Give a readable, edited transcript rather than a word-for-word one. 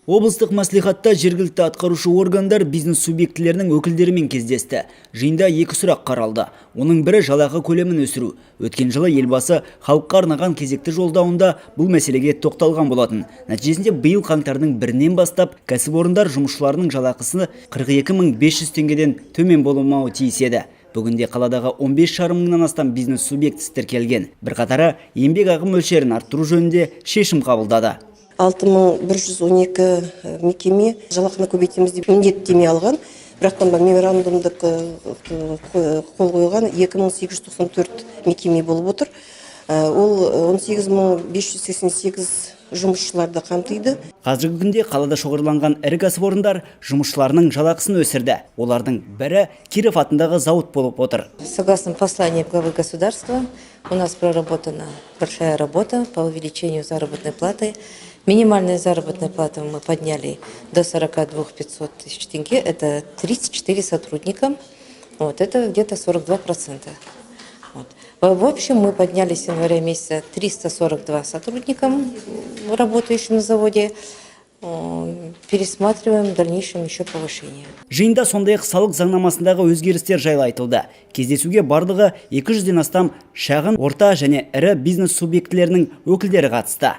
Облыстық мәслихатта жергілікті атқарушы органдар бизнес субъектілерінің өкілдерімен кездесті. Жиында екі сұрақ қаралды. Оның бірі жалақы көлемін өсіру. Өткен жылы елбасы халыққа арнаған кезекті жолдауында бұл мәселеге тоқталған болатын. Нәтижесінде биыл қаңтардың 1-нен бастап кәсіпорындар жұмысшыларының жалақысы 42.500 теңгеден төмен болмауы тиіс еді. Бүгінде қаладағы 15,5 мыңнан астам бизнес субъектісі тіркелген. Бірқатары еңбек ақы мөлшерін арттыру жөнінде шешім қабылдады. 6112 мекеме жалақыны көбейтеміз деп міндеттеме алған. Бірақтан меморандумдық қол қойған 2894 мекеме болып отыр. Ол 18588 жұмысшыларды қамтиды. Қазіргі күнде қалада шоғырланған ірі кәсіпорындар жұмысшыларының жалақысын өсірді. Олардың бірі Киров атындағы зауыт болып отыр. Согласно посланию главы государства, у нас проработана большая работа по увеличению заработной платы. Минимальную заработную плату мы подняли до 42 500 тысяч тенге. Это 34 сотрудника. Это где-то 42%. В общем, мы подняли с января месяца 342 сотрудникам, работающим на заводе. Пересматриваем в дальнейшем еще повышение. Жиында сондай-ақ салық заңнамасындағы өзгерістер жайлы айтылды. Кездесуге барлығы 200-ден астам шағын, орта және ірі бизнес субъектілерінің өкілдері қатысты.